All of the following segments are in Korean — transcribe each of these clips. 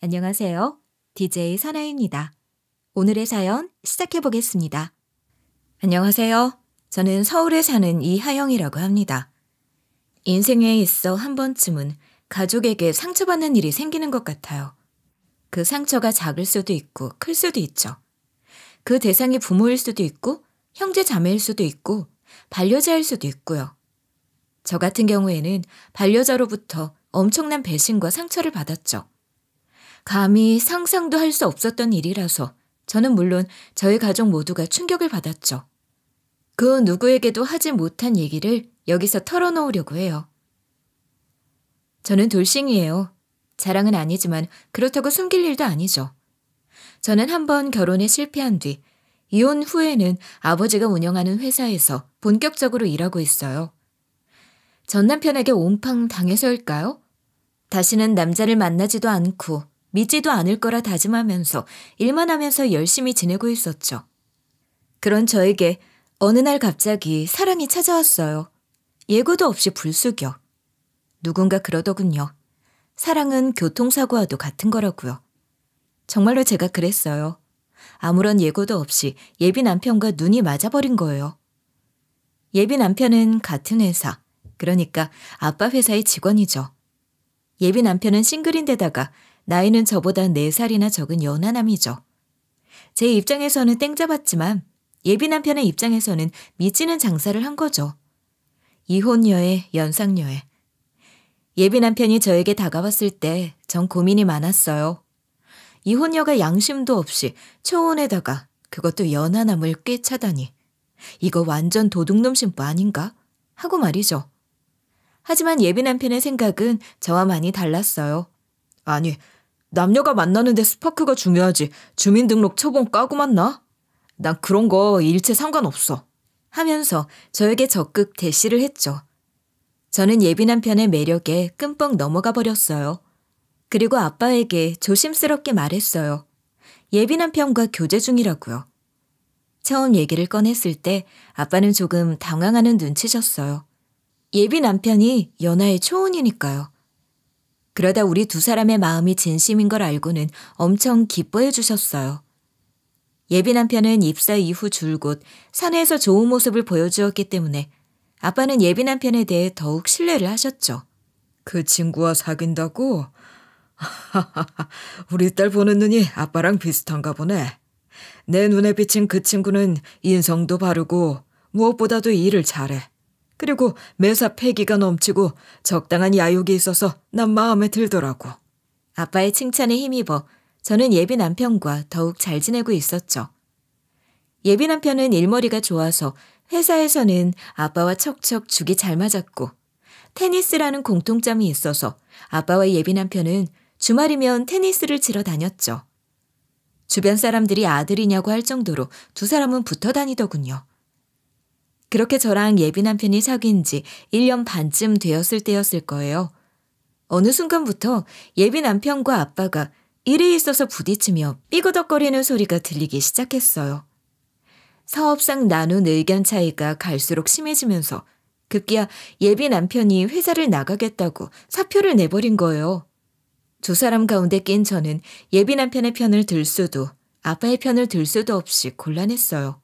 안녕하세요. DJ 사나입니다. 오늘의 사연 시작해 보겠습니다. 안녕하세요. 저는 서울에 사는 이하영이라고 합니다. 인생에 있어 한 번쯤은 가족에게 상처받는 일이 생기는 것 같아요. 그 상처가 작을 수도 있고 클 수도 있죠. 그 대상이 부모일 수도 있고 형제 자매일 수도 있고 반려자일 수도 있고요. 저 같은 경우에는 반려자로부터 엄청난 배신과 상처를 받았죠. 감히 상상도 할 수 없었던 일이라서 저는 물론 저희 가족 모두가 충격을 받았죠. 그 누구에게도 하지 못한 얘기를 여기서 털어놓으려고 해요. 저는 돌싱이에요. 자랑은 아니지만 그렇다고 숨길 일도 아니죠. 저는 한번 결혼에 실패한 뒤 이혼 후에는 아버지가 운영하는 회사에서 본격적으로 일하고 있어요. 전 남편에게 온팡 당해서일까요? 다시는 남자를 만나지도 않고 믿지도 않을 거라 다짐하면서 일만 하면서 열심히 지내고 있었죠. 그런 저에게 어느 날 갑자기 사랑이 찾아왔어요. 예고도 없이 불쑥이요. 누군가 그러더군요. 사랑은 교통사고와도 같은 거라고요. 정말로 제가 그랬어요. 아무런 예고도 없이 예비 남편과 눈이 맞아버린 거예요. 예비 남편은 같은 회사, 그러니까 아빠 회사의 직원이죠. 예비 남편은 싱글인데다가 나이는 저보다 4살이나 적은 연하남이죠. 제 입장에서는 땡 잡았지만 예비 남편의 입장에서는 미치는 장사를 한 거죠. 이혼녀의 연상녀의. 예비 남편이 저에게 다가왔을 때 전 고민이 많았어요. 이혼녀가 양심도 없이 초혼에다가 그것도 연하남을 꿰차다니. 이거 완전 도둑놈 신부 아닌가? 하고 말이죠. 하지만 예비 남편의 생각은 저와 많이 달랐어요. 아니, 남녀가 만나는데 스파크가 중요하지 주민등록 초본 까고 만나? 난 그런 거 일체 상관없어. 하면서 저에게 적극 대시를 했죠. 저는 예비 남편의 매력에 끔뻑 넘어가 버렸어요. 그리고 아빠에게 조심스럽게 말했어요. 예비 남편과 교제 중이라고요. 처음 얘기를 꺼냈을 때 아빠는 조금 당황하는 눈치셨어요. 예비 남편이 연하의 초혼이니까요. 그러다 우리 두 사람의 마음이 진심인 걸 알고는 엄청 기뻐해 주셨어요. 예비 남편은 입사 이후 줄곧 사내에서 좋은 모습을 보여주었기 때문에 아빠는 예비 남편에 대해 더욱 신뢰를 하셨죠. 그 친구와 사귄다고? 우리 딸 보는 눈이 아빠랑 비슷한가 보네. 내 눈에 비친 그 친구는 인성도 바르고 무엇보다도 일을 잘해. 그리고 매사 패기가 넘치고 적당한 야욕이 있어서 난 마음에 들더라고. 아빠의 칭찬에 힘입어 저는 예비 남편과 더욱 잘 지내고 있었죠. 예비 남편은 일머리가 좋아서 회사에서는 아빠와 척척 죽이 잘 맞았고 테니스라는 공통점이 있어서 아빠와 예비 남편은 주말이면 테니스를 치러 다녔죠. 주변 사람들이 아들이냐고 할 정도로 두 사람은 붙어 다니더군요. 그렇게 저랑 예비 남편이 사귄 지 1년 반쯤 되었을 때였을 거예요. 어느 순간부터 예비 남편과 아빠가 일이 있어서 부딪히며 삐그덕거리는 소리가 들리기 시작했어요. 사업상 나눈 의견 차이가 갈수록 심해지면서 급기야 예비 남편이 회사를 나가겠다고 사표를 내버린 거예요. 두 사람 가운데 낀 저는 예비 남편의 편을 들 수도 아빠의 편을 들 수도 없이 곤란했어요.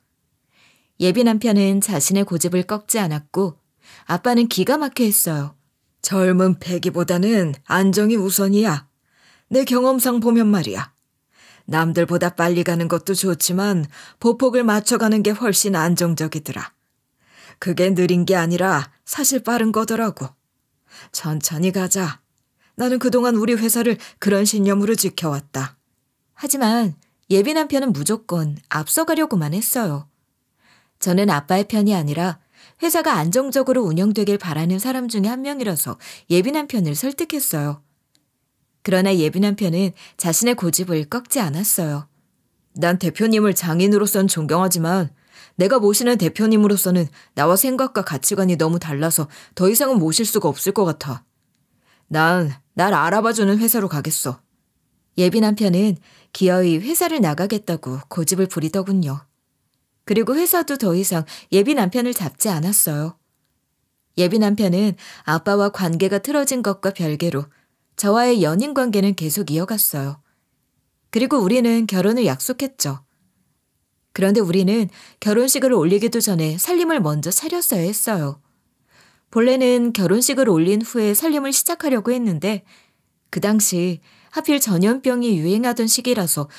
예비 남편은 자신의 고집을 꺾지 않았고 아빠는 기가 막혀 했어요. 젊은 패기보다는 안정이 우선이야. 내 경험상 보면 말이야. 남들보다 빨리 가는 것도 좋지만 보폭을 맞춰가는 게 훨씬 안정적이더라. 그게 느린 게 아니라 사실 빠른 거더라고. 천천히 가자. 나는 그동안 우리 회사를 그런 신념으로 지켜왔다. 하지만 예비 남편은 무조건 앞서가려고만 했어요. 저는 아빠의 편이 아니라 회사가 안정적으로 운영되길 바라는 사람 중에 한 명이라서 예비 남편을 설득했어요. 그러나 예비 남편은 자신의 고집을 꺾지 않았어요. 난 대표님을 장인으로선 존경하지만 내가 모시는 대표님으로서는 나와 생각과 가치관이 너무 달라서 더 이상은 모실 수가 없을 것 같아. 난 날 알아봐주는 회사로 가겠어. 예비 남편은 기어이 회사를 나가겠다고 고집을 부리더군요. 그리고 회사도 더 이상 예비 남편을 잡지 않았어요. 예비 남편은 아빠와 관계가 틀어진 것과 별개로 저와의 연인 관계는 계속 이어갔어요. 그리고 우리는 결혼을 약속했죠. 그런데 우리는 결혼식을 올리기도 전에 살림을 먼저 차렸어야 했어요. 본래는 결혼식을 올린 후에 살림을 시작하려고 했는데 그 당시 하필 전염병이 유행하던 시기라서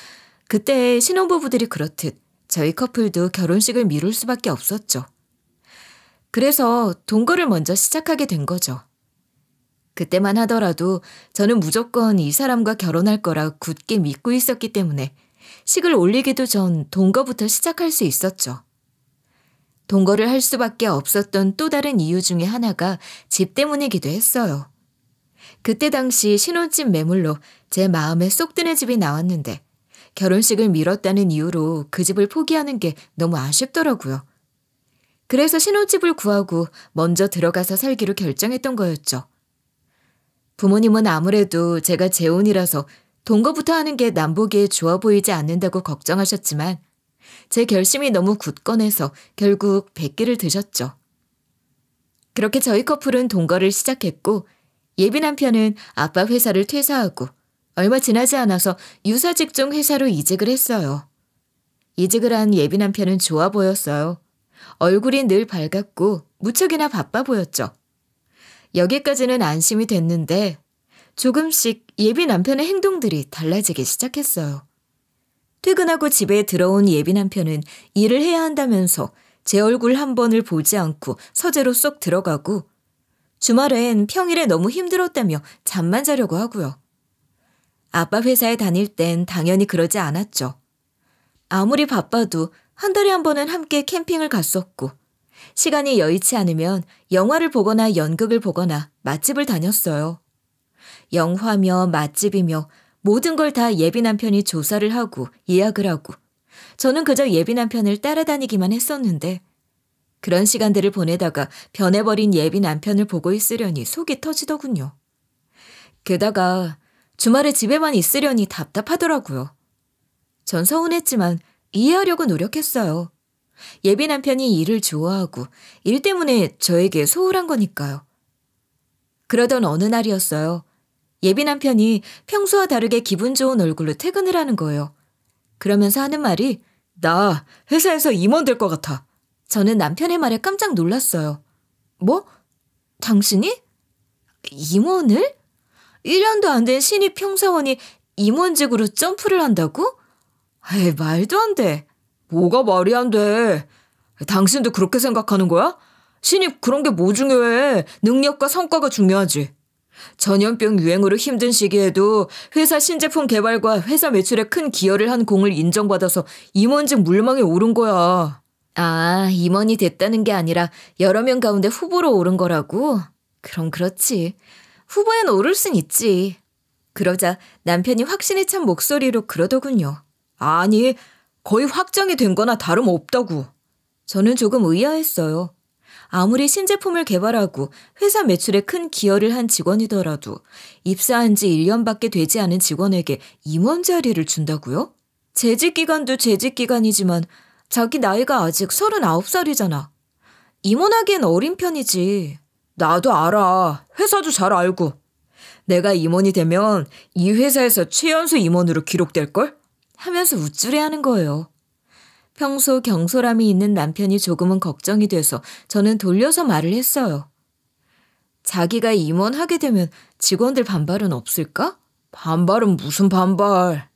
그때 신혼부부들이 그렇듯 저희 커플도 결혼식을 미룰 수밖에 없었죠. 그래서 동거를 먼저 시작하게 된 거죠. 그때만 하더라도 저는 무조건 이 사람과 결혼할 거라 굳게 믿고 있었기 때문에 식을 올리기도 전 동거부터 시작할 수 있었죠. 동거를 할 수밖에 없었던 또 다른 이유 중에 하나가 집 때문이기도 했어요. 그때 당시 신혼집 매물로 제 마음에 쏙 드는 집이 나왔는데 결혼식을 미뤘다는 이유로 그 집을 포기하는 게 너무 아쉽더라고요. 그래서 신혼집을 구하고 먼저 들어가서 살기로 결정했던 거였죠. 부모님은 아무래도 제가 재혼이라서 동거부터 하는 게 남보기에 좋아 보이지 않는다고 걱정하셨지만 제 결심이 너무 굳건해서 결국 백기를 드셨죠. 그렇게 저희 커플은 동거를 시작했고 예비 남편은 아빠 회사를 퇴사하고 얼마 지나지 않아서 유사 직종 회사로 이직을 했어요. 이직을 한 예비 남편은 좋아 보였어요. 얼굴이 늘 밝았고 무척이나 바빠 보였죠. 여기까지는 안심이 됐는데 조금씩 예비 남편의 행동들이 달라지기 시작했어요. 퇴근하고 집에 들어온 예비 남편은 일을 해야 한다면서 제 얼굴 한 번을 보지 않고 서재로 쏙 들어가고 주말엔 평일에 너무 힘들었다며 잠만 자려고 하고요. 아빠 회사에 다닐 땐 당연히 그러지 않았죠. 아무리 바빠도 한 달에 한 번은 함께 캠핑을 갔었고 시간이 여의치 않으면 영화를 보거나 연극을 보거나 맛집을 다녔어요. 영화며 맛집이며 모든 걸 다 예비 남편이 조사를 하고 예약을 하고 저는 그저 예비 남편을 따라다니기만 했었는데 그런 시간들을 보내다가 변해버린 예비 남편을 보고 있으려니 속이 터지더군요. 게다가 주말에 집에만 있으려니 답답하더라고요. 전 서운했지만 이해하려고 노력했어요. 예비 남편이 일을 좋아하고 일 때문에 저에게 소홀한 거니까요. 그러던 어느 날이었어요. 예비 남편이 평소와 다르게 기분 좋은 얼굴로 퇴근을 하는 거예요. 그러면서 하는 말이 나 회사에서 임원 될 것 같아. 저는 남편의 말에 깜짝 놀랐어요. 뭐? 당신이? 임원을? 1년도 안 된 신입 평사원이 임원직으로 점프를 한다고? 에이, 말도 안 돼. 뭐가 말이 안 돼. 당신도 그렇게 생각하는 거야? 신입 그런 게 뭐 중요해. 능력과 성과가 중요하지. 전염병 유행으로 힘든 시기에도 회사 신제품 개발과 회사 매출에 큰 기여를 한 공을 인정받아서 임원직 물망에 오른 거야. 아, 임원이 됐다는 게 아니라 여러 명 가운데 후보로 오른 거라고? 그럼 그렇지. 후보엔 오를 순 있지. 그러자 남편이 확신에 찬 목소리로 그러더군요. 아니, 거의 확정이 된 거나 다름없다고. 저는 조금 의아했어요. 아무리 신제품을 개발하고 회사 매출에 큰 기여를 한 직원이더라도 입사한 지 1년밖에 되지 않은 직원에게 임원 자리를 준다고요? 재직기간도 재직기간이지만 자기 나이가 아직 39살이잖아. 임원하기엔 어린 편이지. 나도 알아. 회사도 잘 알고. 내가 임원이 되면 이 회사에서 최연소 임원으로 기록될걸? 하면서 우쭐해하는 거예요. 평소 경솔함이 있는 남편이 조금은 걱정이 돼서 저는 돌려서 말을 했어요. 자기가 임원하게 되면 직원들 반발은 없을까? 반발은 무슨 반발.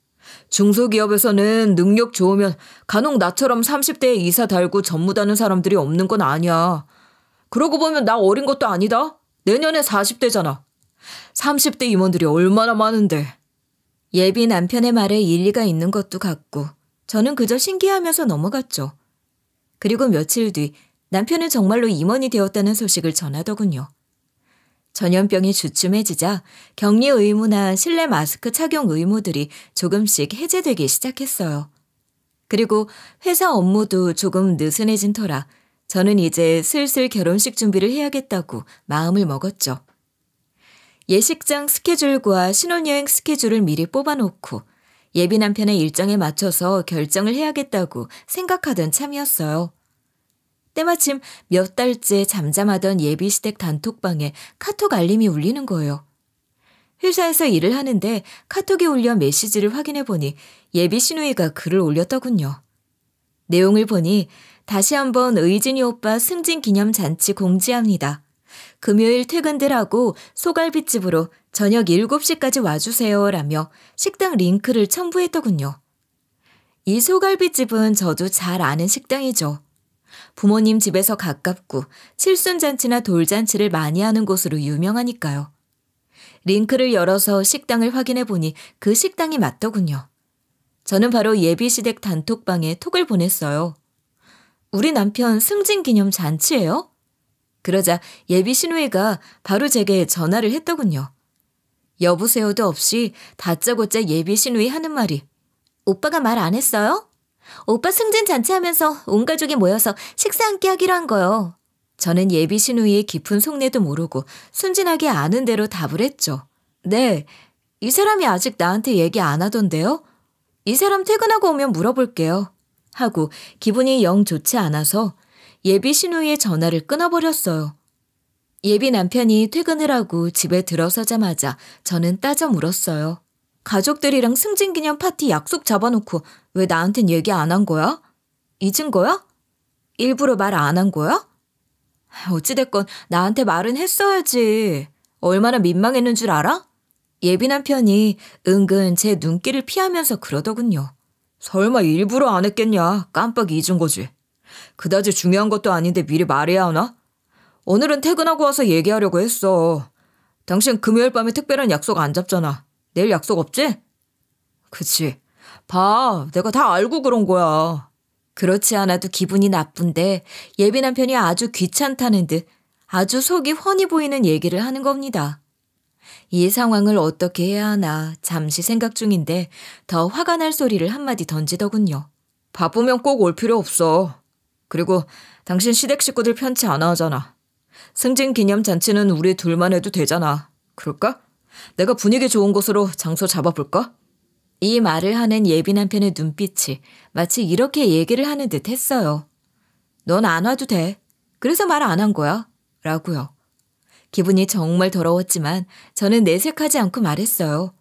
중소기업에서는 능력 좋으면 간혹 나처럼 30대에 이사 달고 전무다는 사람들이 없는 건 아니야. 그러고 보면 나 어린 것도 아니다. 내년에 40대잖아. 30대 임원들이 얼마나 많은데. 예비 남편의 말에 일리가 있는 것도 같고 저는 그저 신기하면서 넘어갔죠. 그리고 며칠 뒤 남편은 정말로 임원이 되었다는 소식을 전하더군요. 전염병이 주춤해지자 격리 의무나 실내 마스크 착용 의무들이 조금씩 해제되기 시작했어요. 그리고 회사 업무도 조금 느슨해진 터라 저는 이제 슬슬 결혼식 준비를 해야겠다고 마음을 먹었죠. 예식장 스케줄과 신혼여행 스케줄을 미리 뽑아놓고 예비 남편의 일정에 맞춰서 결정을 해야겠다고 생각하던 참이었어요. 때마침 몇 달째 잠잠하던 예비 시댁 단톡방에 카톡 알림이 울리는 거예요. 회사에서 일을 하는데 카톡이 울려 메시지를 확인해 보니 예비 시누이가 글을 올렸더군요. 내용을 보니 다시 한번 의진이 오빠 승진 기념 잔치 공지합니다. 금요일 퇴근들 하고 소갈비집으로 저녁 7시까지 와주세요 라며 식당 링크를 첨부했더군요. 이 소갈비집은 저도 잘 아는 식당이죠. 부모님 집에서 가깝고 칠순잔치나 돌잔치를 많이 하는 곳으로 유명하니까요. 링크를 열어서 식당을 확인해 보니 그 식당이 맞더군요. 저는 바로 예비시댁 단톡방에 톡을 보냈어요. 우리 남편 승진 기념 잔치예요? 그러자 예비 시누이가 바로 제게 전화를 했더군요. 여보세요도 없이 다짜고짜 예비 시누이 하는 말이 오빠가 말 안 했어요? 오빠 승진 잔치하면서 온 가족이 모여서 식사 함께 하기로 한 거요. 저는 예비 시누이의 깊은 속내도 모르고 순진하게 아는 대로 답을 했죠. 네, 이 사람이 아직 나한테 얘기 안 하던데요? 이 사람 퇴근하고 오면 물어볼게요. 하고 기분이 영 좋지 않아서 예비 시누이의 전화를 끊어버렸어요. 예비 남편이 퇴근을 하고 집에 들어서자마자 저는 따져 물었어요. 가족들이랑 승진기념 파티 약속 잡아놓고 왜 나한텐 얘기 안 한 거야? 잊은 거야? 일부러 말 안 한 거야? 어찌됐건 나한테 말은 했어야지. 얼마나 민망했는 줄 알아? 예비 남편이 은근 제 눈길을 피하면서 그러더군요. 설마 일부러 안 했겠냐? 깜빡 잊은 거지. 그다지 중요한 것도 아닌데 미리 말해야 하나? 오늘은 퇴근하고 와서 얘기하려고 했어. 당신 금요일 밤에 특별한 약속 안 잡잖아. 내일 약속 없지? 그치. 봐, 내가 다 알고 그런 거야. 그렇지 않아도 기분이 나쁜데 예비 남편이 아주 귀찮다는 듯 아주 속이 훤히 보이는 얘기를 하는 겁니다. 이 상황을 어떻게 해야 하나 잠시 생각 중인데 더 화가 날 소리를 한마디 던지더군요. 바쁘면 꼭 올 필요 없어. 그리고 당신 시댁 식구들 편치 않아 하잖아. 승진 기념 잔치는 우리 둘만 해도 되잖아. 그럴까? 내가 분위기 좋은 곳으로 장소 잡아볼까? 이 말을 하는 예비 남편의 눈빛이 마치 이렇게 얘기를 하는 듯 했어요. 넌 안 와도 돼. 그래서 말 안 한 거야. 라고요. 기분이 정말 더러웠지만 저는 내색하지 않고 말했어요.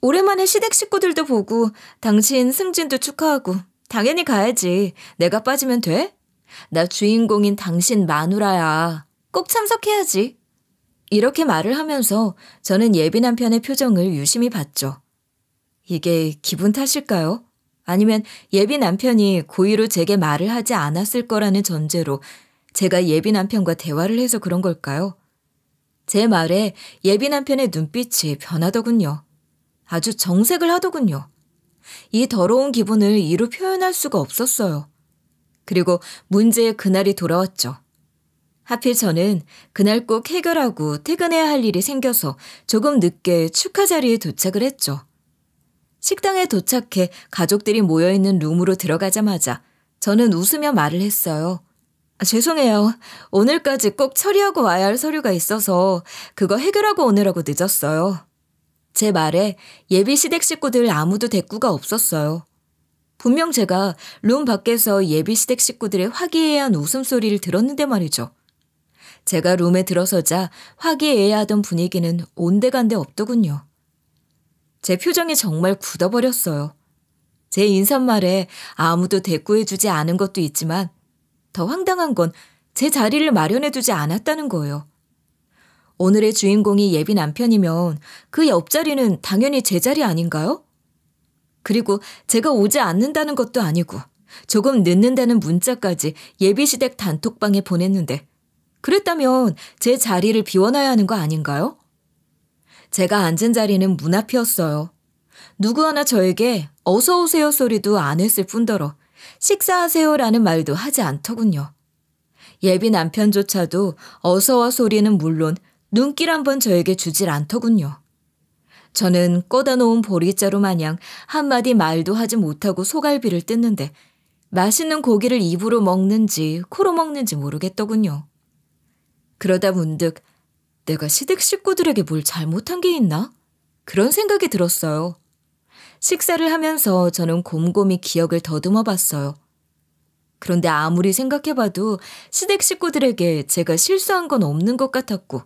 오랜만에 시댁 식구들도 보고 당신 승진도 축하하고 당연히 가야지. 내가 빠지면 돼? 나 주인공인 당신 마누라야. 꼭 참석해야지. 이렇게 말을 하면서 저는 예비 남편의 표정을 유심히 봤죠. 이게 기분 탓일까요? 아니면 예비 남편이 고의로 제게 말을 하지 않았을 거라는 전제로 제가 예비 남편과 대화를 해서 그런 걸까요? 제 말에 예비 남편의 눈빛이 변하더군요. 아주 정색을 하더군요. 이 더러운 기분을 이루 표현할 수가 없었어요. 그리고 문제의 그날이 돌아왔죠. 하필 저는 그날 꼭 해결하고 퇴근해야 할 일이 생겨서 조금 늦게 축하 자리에 도착을 했죠. 식당에 도착해 가족들이 모여있는 룸으로 들어가자마자 저는 웃으며 말을 했어요. 죄송해요. 오늘까지 꼭 처리하고 와야 할 서류가 있어서 그거 해결하고 오느라고 늦었어요. 제 말에 예비 시댁 식구들 아무도 대꾸가 없었어요. 분명 제가 룸 밖에서 예비 시댁 식구들의 화기애애한 웃음소리를 들었는데 말이죠. 제가 룸에 들어서자 화기애애하던 분위기는 온데간데 없더군요. 제 표정이 정말 굳어버렸어요. 제 인사말에 아무도 대꾸해주지 않은 것도 있지만 더 황당한 건 제 자리를 마련해두지 않았다는 거예요. 오늘의 주인공이 예비 남편이면 그 옆자리는 당연히 제 자리 아닌가요? 그리고 제가 오지 않는다는 것도 아니고 조금 늦는다는 문자까지 예비시댁 단톡방에 보냈는데 그랬다면 제 자리를 비워놔야 하는 거 아닌가요? 제가 앉은 자리는 문 앞이었어요. 누구 하나 저에게 어서 오세요 소리도 안 했을 뿐더러 식사하세요라는 말도 하지 않더군요. 예비 남편조차도 어서와 소리는 물론 눈길 한번 저에게 주질 않더군요. 저는 꺼다 놓은 보리자루 마냥 한마디 말도 하지 못하고 소갈비를 뜯는데 맛있는 고기를 입으로 먹는지 코로 먹는지 모르겠더군요. 그러다 문득 내가 시댁 식구들에게 뭘 잘못한 게 있나? 그런 생각이 들었어요. 식사를 하면서 저는 곰곰이 기억을 더듬어 봤어요. 그런데 아무리 생각해봐도 시댁 식구들에게 제가 실수한 건 없는 것 같았고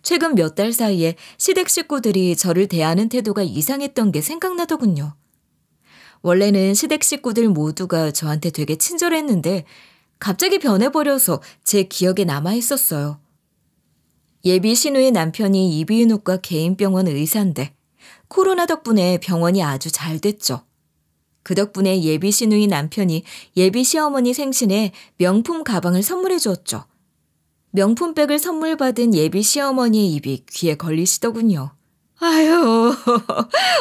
최근 몇 달 사이에 시댁 식구들이 저를 대하는 태도가 이상했던 게 생각나더군요. 원래는 시댁 식구들 모두가 저한테 되게 친절했는데 갑자기 변해버려서 제 기억에 남아있었어요. 예비 신우의 남편이 이비인후과 개인병원 의사인데 코로나 덕분에 병원이 아주 잘 됐죠. 그 덕분에 예비 신우의 남편이 예비 시어머니 생신에 명품 가방을 선물해 주었죠. 명품백을 선물 받은 예비 시어머니의 입이 귀에 걸리시더군요. 아유,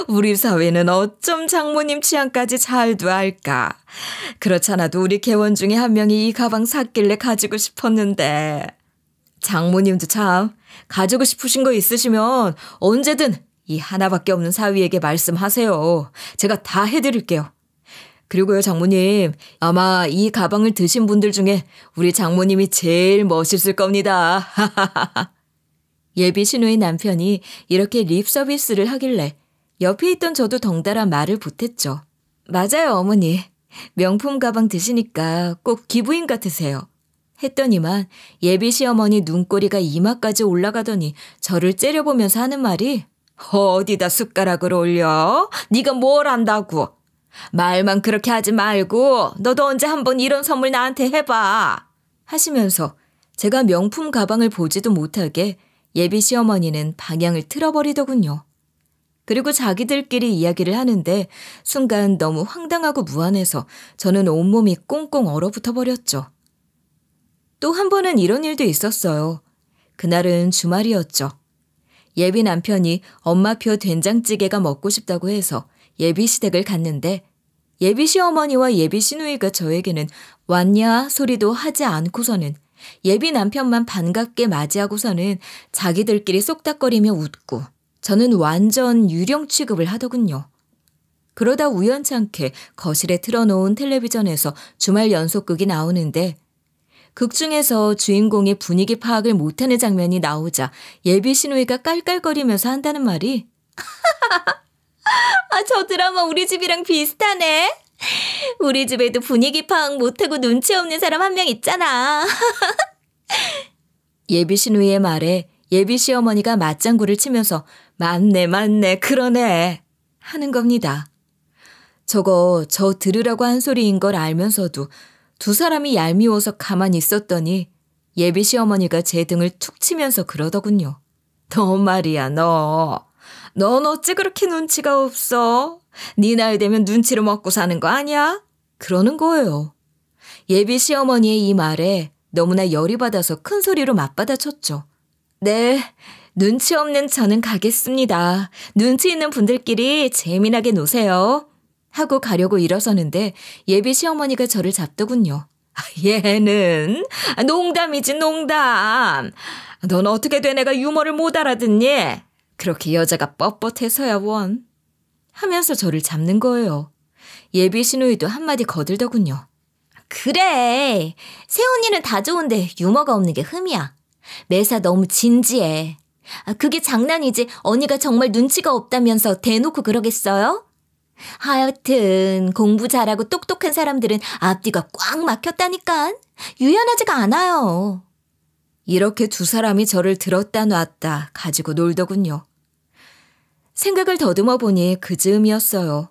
우리 사회는 어쩜 장모님 취향까지 잘도 알까. 그렇잖아도 우리 개원 중에 한 명이 이 가방 샀길래 가지고 싶었는데. 장모님도 참 가지고 싶으신 거 있으시면 언제든 이 하나밖에 없는 사위에게 말씀하세요. 제가 다 해드릴게요. 그리고요, 장모님, 아마 이 가방을 드신 분들 중에 우리 장모님이 제일 멋있을 겁니다. 예비 신우의 남편이 이렇게 립 서비스를 하길래 옆에 있던 저도 덩달아 말을 보탰죠. 맞아요, 어머니. 명품 가방 드시니까 꼭 기부인 같으세요. 했더니만 예비 시어머니 눈꼬리가 이마까지 올라가더니 저를 째려보면서 하는 말이 어디다 숟가락을 올려? 네가 뭘 안다고? 말만 그렇게 하지 말고 너도 언제 한번 이런 선물 나한테 해봐. 하시면서 제가 명품 가방을 보지도 못하게 예비 시어머니는 방향을 틀어버리더군요. 그리고 자기들끼리 이야기를 하는데 순간 너무 황당하고 무안해서 저는 온몸이 꽁꽁 얼어붙어 버렸죠. 또 한 번은 이런 일도 있었어요. 그날은 주말이었죠. 예비 남편이 엄마표 된장찌개가 먹고 싶다고 해서 예비 시댁을 갔는데 예비 시어머니와 예비 시누이가 저에게는 왔냐 소리도 하지 않고서는 예비 남편만 반갑게 맞이하고서는 자기들끼리 쏙닥거리며 웃고 저는 완전 유령 취급을 하더군요. 그러다 우연찮게 거실에 틀어놓은 텔레비전에서 주말 연속극이 나오는데 극 중에서 주인공이 분위기 파악을 못하는 장면이 나오자 예비 시누이가 깔깔거리면서 한다는 말이 아, 저 드라마 우리 집이랑 비슷하네. 우리 집에도 분위기 파악 못하고 눈치 없는 사람 한 명 있잖아. 예비 시누이의 말에 예비 시어머니가 맞장구를 치면서 맞네 그러네 하는 겁니다. 저거 저 들으라고 한 소리인 걸 알면서도 두 사람이 얄미워서 가만히 있었더니 예비 시어머니가 제 등을 툭 치면서 그러더군요. 너 말이야 넌 어찌 그렇게 눈치가 없어? 네 나이 되면 눈치를 먹고 사는 거 아니야? 그러는 거예요. 예비 시어머니의 이 말에 너무나 열이 받아서 큰 소리로 맞받아쳤죠. 네, 눈치 없는 저는 가겠습니다. 눈치 있는 분들끼리 재미나게 노세요. 하고 가려고 일어서는데 예비 시어머니가 저를 잡더군요. 얘는 농담이지 농담. 넌 어떻게 돼 내가 유머를 못 알아듣니? 그렇게 여자가 뻣뻣해서야 원. 하면서 저를 잡는 거예요. 예비 시누이도 한마디 거들더군요. 그래. 새언니는 다 좋은데 유머가 없는 게 흠이야. 매사 너무 진지해. 그게 장난이지 언니가 정말 눈치가 없다면서 대놓고 그러겠어요? 하여튼 공부 잘하고 똑똑한 사람들은 앞뒤가 꽉 막혔다니까. 유연하지가 않아요. 이렇게 두 사람이 저를 들었다 놨다 가지고 놀더군요. 생각을 더듬어 보니 그 즈음이었어요.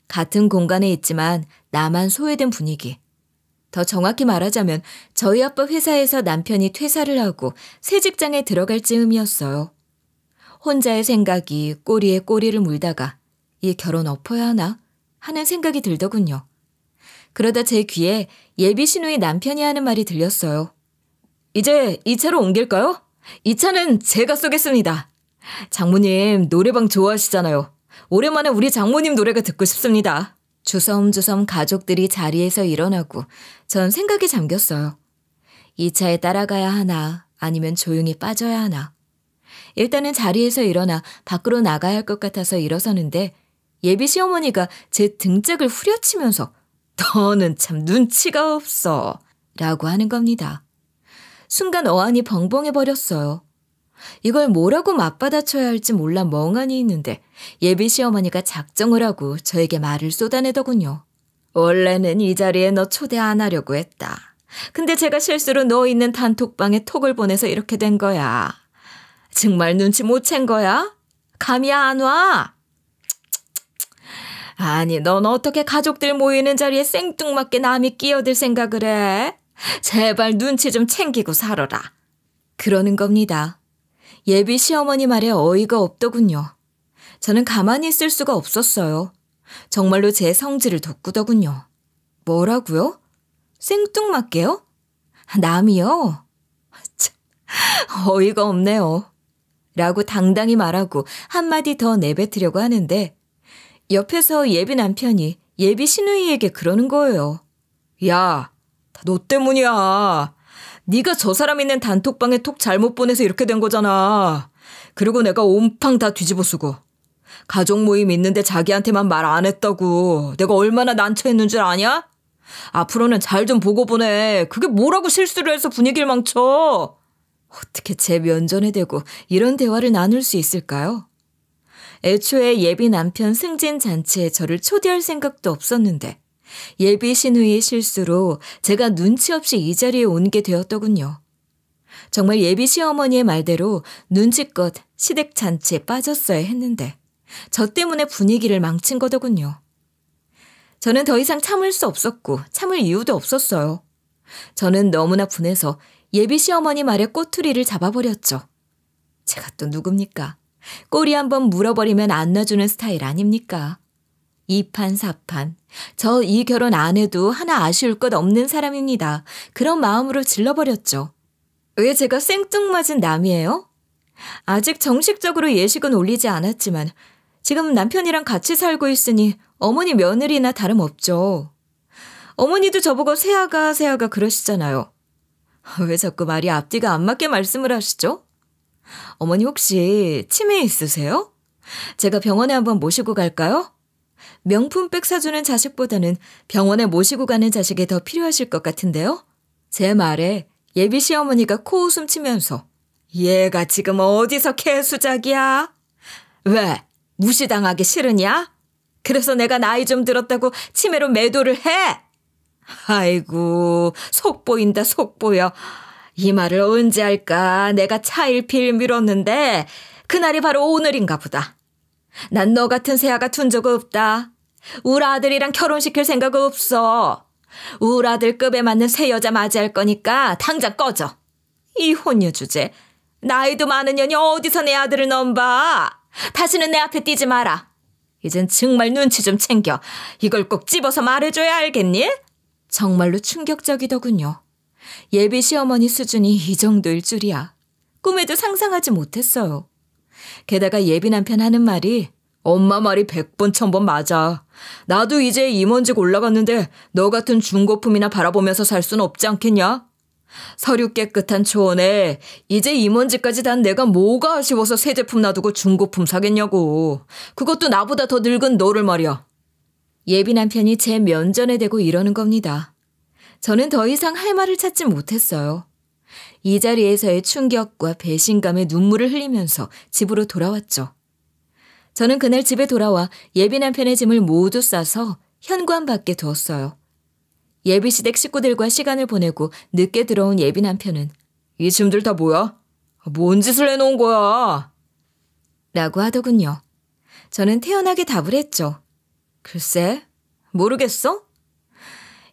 같은 공간에 있지만 나만 소외된 분위기. 더 정확히 말하자면 저희 아빠 회사에서 남편이 퇴사를 하고 새 직장에 들어갈 즈음이었어요. 혼자의 생각이 꼬리에 꼬리를 물다가 이 결혼 엎어야 하나 하는 생각이 들더군요. 그러다 제 귀에 예비 시누이 남편이 하는 말이 들렸어요. 이제 이 차로 옮길까요? 이 차는 제가 쏘겠습니다. 장모님 노래방 좋아하시잖아요. 오랜만에 우리 장모님 노래가 듣고 싶습니다. 주섬주섬 가족들이 자리에서 일어나고 전 생각에 잠겼어요. 이 차에 따라가야 하나 아니면 조용히 빠져야 하나. 일단은 자리에서 일어나 밖으로 나가야 할 것 같아서 일어서는데 예비 시어머니가 제 등짝을 후려치면서 너는 참 눈치가 없어 라고 하는 겁니다. 순간 어안이 벙벙해버렸어요. 이걸 뭐라고 맞받아쳐야 할지 몰라 멍하니 있는데 예비 시어머니가 작정을 하고 저에게 말을 쏟아내더군요. 원래는 이 자리에 너 초대 안 하려고 했다. 근데 제가 실수로 너 있는 단톡방에 톡을 보내서 이렇게 된 거야. 정말 눈치 못 챈 거야? 감이 안 와? 아니, 넌 어떻게 가족들 모이는 자리에 생뚱맞게 남이 끼어들 생각을 해? 제발 눈치 좀 챙기고 살아라. 그러는 겁니다. 예비 시어머니 말에 어이가 없더군요. 저는 가만히 있을 수가 없었어요. 정말로 제 성질을 돋구더군요. 뭐라고요? 생뚱맞게요? 남이요? 참, 어이가 없네요. 라고 당당히 말하고 한마디 더 내뱉으려고 하는데 옆에서 예비 남편이 예비 시누이에게 그러는 거예요. 야, 다 너 때문이야. 네가 저 사람 있는 단톡방에 톡 잘못 보내서 이렇게 된 거잖아. 그리고 내가 온팡 다 뒤집어 쓰고. 가족 모임 있는데 자기한테만 말 안 했다고. 내가 얼마나 난처했는 줄 아냐? 앞으로는 잘 좀 보고 보내. 그게 뭐라고 실수를 해서 분위기를 망쳐. 어떻게 제 면전에 대고 이런 대화를 나눌 수 있을까요? 애초에 예비 남편 승진 잔치에 저를 초대할 생각도 없었는데 예비 시누이의 실수로 제가 눈치 없이 이 자리에 온 게 되었더군요. 정말 예비 시어머니의 말대로 눈치껏 시댁 잔치에 빠졌어야 했는데 저 때문에 분위기를 망친 거더군요. 저는 더 이상 참을 수 없었고 참을 이유도 없었어요. 저는 너무나 분해서 예비 시어머니 말에 꼬투리를 잡아버렸죠. 제가 또 누굽니까? 꼬리 한번 물어버리면 안 놔주는 스타일 아닙니까? 2판 4판. 저 이 결혼 안 해도 하나 아쉬울 것 없는 사람입니다. 그런 마음으로 질러버렸죠. 왜 제가 생뚱맞은 남이에요? 아직 정식적으로 예식은 올리지 않았지만 지금 남편이랑 같이 살고 있으니 어머니 며느리나 다름없죠. 어머니도 저보고 새아가 그러시잖아요. 왜 자꾸 말이 앞뒤가 안 맞게 말씀을 하시죠? 어머니 혹시 치매 있으세요? 제가 병원에 한번 모시고 갈까요? 명품백 사주는 자식보다는 병원에 모시고 가는 자식이 더 필요하실 것 같은데요? 제 말에 예비 시어머니가 코웃음 치면서 얘가 지금 어디서 개수작이야? 왜? 무시당하기 싫으냐? 그래서 내가 나이 좀 들었다고 치매로 매도를 해? 아이고, 속 보인다, 속 보여. 이 말을 언제 할까? 내가 차일피일 미뤘는데 그날이 바로 오늘인가 보다. 난 너 같은 새아가 둔 적 없다. 우리 아들이랑 결혼시킬 생각 없어. 우리 아들 급에 맞는 새 여자 맞이할 거니까 당장 꺼져. 이혼녀 주제. 나이도 많은 년이 어디서 내 아들을 넘봐. 다시는 내 앞에 띄지 마라. 이젠 정말 눈치 좀 챙겨. 이걸 꼭 집어서 말해줘야 알겠니? 정말로 충격적이더군요. 예비 시어머니 수준이 이 정도일 줄이야. 꿈에도 상상하지 못했어요. 게다가 예비 남편 하는 말이 엄마 말이 100번 1000번 맞아. 나도 이제 임원직 올라갔는데 너 같은 중고품이나 바라보면서 살 순 없지 않겠냐? 서류 깨끗한 초원에 이제 임원직까지 단 내가 뭐가 아쉬워서 새 제품 놔두고 중고품 사겠냐고. 그것도 나보다 더 늙은 너를 말이야. 예비 남편이 제 면전에 대고 이러는 겁니다. 저는 더 이상 할 말을 찾지 못했어요. 이 자리에서의 충격과 배신감에 눈물을 흘리면서 집으로 돌아왔죠. 저는 그날 집에 돌아와 예비 남편의 짐을 모두 싸서 현관 밖에 두었어요. 예비시댁 식구들과 시간을 보내고 늦게 들어온 예비 남편은 이 짐들 다 뭐야? 뭔 짓을 해놓은 거야? 라고 하더군요. 저는 태연하게 답을 했죠. 글쎄, 모르겠어?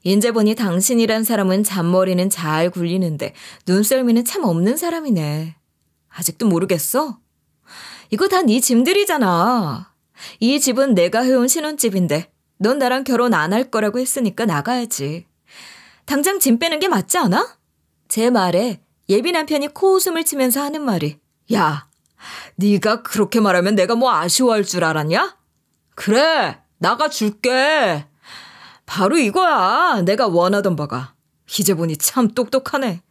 인제 보니 당신이란 사람은 잔머리는 잘 굴리는데 눈썰미는 참 없는 사람이네. 아직도 모르겠어? 이거 다 네 짐들이잖아. 이 집은 내가 해온 신혼집인데 넌 나랑 결혼 안 할 거라고 했으니까 나가야지. 당장 짐 빼는 게 맞지 않아? 제 말에 예비 남편이 코웃음을 치면서 하는 말이 야, 네가 그렇게 말하면 내가 뭐 아쉬워할 줄 알았냐? 그래, 나가줄게. 바로 이거야. 내가 원하던 바가. 이제 보니 참 똑똑하네.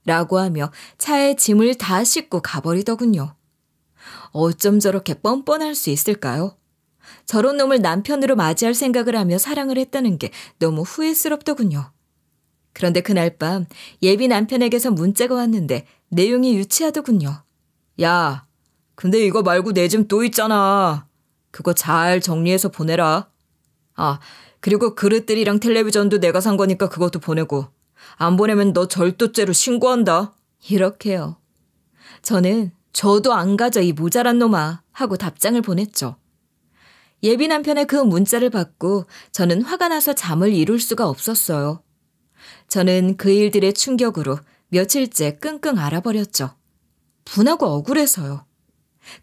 라고 하며 차에 짐을 다 싣고 가버리더군요. 어쩜 저렇게 뻔뻔할 수 있을까요? 저런 놈을 남편으로 맞이할 생각을 하며 사랑을 했다는 게 너무 후회스럽더군요. 그런데 그날 밤 예비 남편에게서 문자가 왔는데 내용이 유치하더군요. 야, 근데 이거 말고 내 짐 또 있잖아. 그거 잘 정리해서 보내라. 아, 그리고 그릇들이랑 텔레비전도 내가 산 거니까 그것도 보내고. 안 보내면 너 절도죄로 신고한다. 이렇게요. 저는 저도 안 가져 이 모자란 놈아 하고 답장을 보냈죠. 예비 남편의 그 문자를 받고 저는 화가 나서 잠을 이룰 수가 없었어요. 저는 그 일들의 충격으로 며칠째 끙끙 앓아버렸죠. 분하고 억울해서요.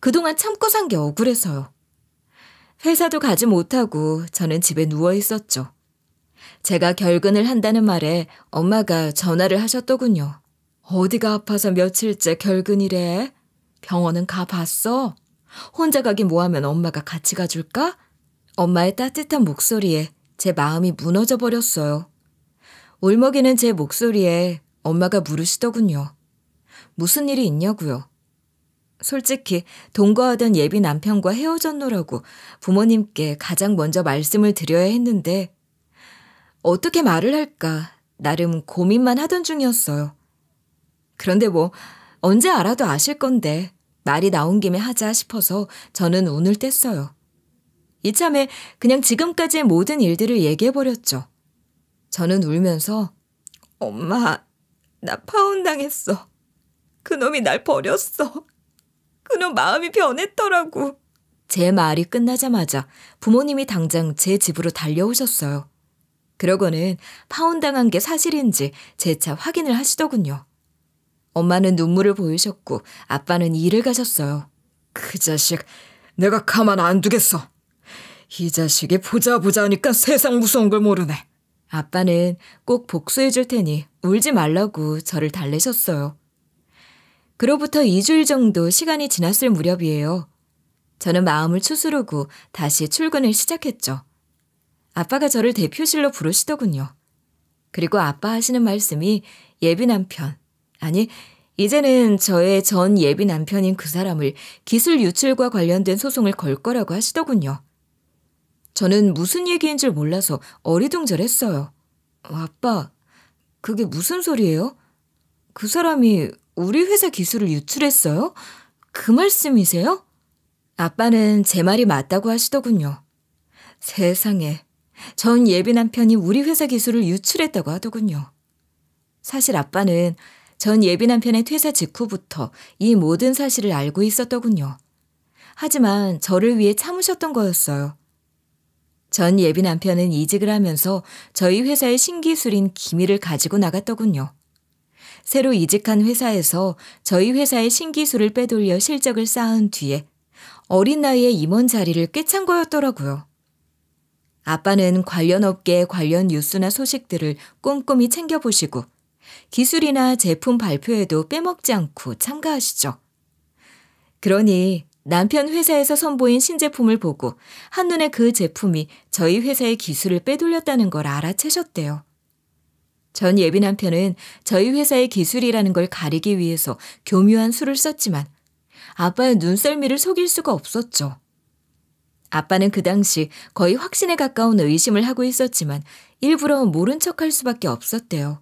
그동안 참고 산 게 억울해서요. 회사도 가지 못하고 저는 집에 누워 있었죠. 제가 결근을 한다는 말에 엄마가 전화를 하셨더군요. 어디가 아파서 며칠째 결근이래? 병원은 가봤어? 혼자 가긴 뭐하면 엄마가 같이 가줄까? 엄마의 따뜻한 목소리에 제 마음이 무너져 버렸어요. 울먹이는 제 목소리에 엄마가 물으시더군요. 무슨 일이 있냐고요. 솔직히 동거하던 예비 남편과 헤어졌노라고 부모님께 가장 먼저 말씀을 드려야 했는데 어떻게 말을 할까 나름 고민만 하던 중이었어요. 그런데 뭐 언제 알아도 아실 건데 말이 나온 김에 하자 싶어서 저는 운을 뗐어요. 이참에 그냥 지금까지의 모든 일들을 얘기해버렸죠. 저는 울면서 엄마, 나 파혼당했어. 그놈이 날 버렸어. 그놈 마음이 변했더라고. 제 말이 끝나자마자 부모님이 당장 제 집으로 달려오셨어요. 그러고는 파혼당한 게 사실인지 재차 확인을 하시더군요. 엄마는 눈물을 보이셨고 아빠는 일을 가셨어요. 그 자식 내가 가만 안 두겠어. 이 자식이 보자 하니까 세상 무서운 걸 모르네. 아빠는 꼭 복수해 줄 테니 울지 말라고 저를 달래셨어요. 그로부터 2주일 정도 시간이 지났을 무렵이에요. 저는 마음을 추스르고 다시 출근을 시작했죠. 아빠가 저를 대표실로 부르시더군요. 그리고 아빠 하시는 말씀이 예비 남편, 아니 이제는 저의 전 예비 남편인 그 사람을 기술 유출과 관련된 소송을 걸 거라고 하시더군요. 저는 무슨 얘기인 줄 몰라서 어리둥절했어요. 아빠, 그게 무슨 소리예요? 그 사람이 우리 회사 기술을 유출했어요? 그 말씀이세요? 아빠는 제 말이 맞다고 하시더군요. 세상에, 전 예비 남편이 우리 회사 기술을 유출했다고 하더군요. 사실 아빠는 전 예비 남편의 퇴사 직후부터 이 모든 사실을 알고 있었더군요. 하지만 저를 위해 참으셨던 거였어요. 전 예비 남편은 이직을 하면서 저희 회사의 신기술인 기밀을 가지고 나갔더군요. 새로 이직한 회사에서 저희 회사의 신기술을 빼돌려 실적을 쌓은 뒤에 어린 나이에 임원 자리를 꿰찬 거였더라고요. 아빠는 관련 업계의 관련 뉴스나 소식들을 꼼꼼히 챙겨보시고 기술이나 제품 발표에도 빼먹지 않고 참가하시죠. 그러니 남편 회사에서 선보인 신제품을 보고 한눈에 그 제품이 저희 회사의 기술을 빼돌렸다는 걸 알아채셨대요. 전 예비 남편은 저희 회사의 기술이라는 걸 가리기 위해서 교묘한 수를 썼지만 아빠의 눈썰미를 속일 수가 없었죠. 아빠는 그 당시 거의 확신에 가까운 의심을 하고 있었지만 일부러 모른 척할 수밖에 없었대요.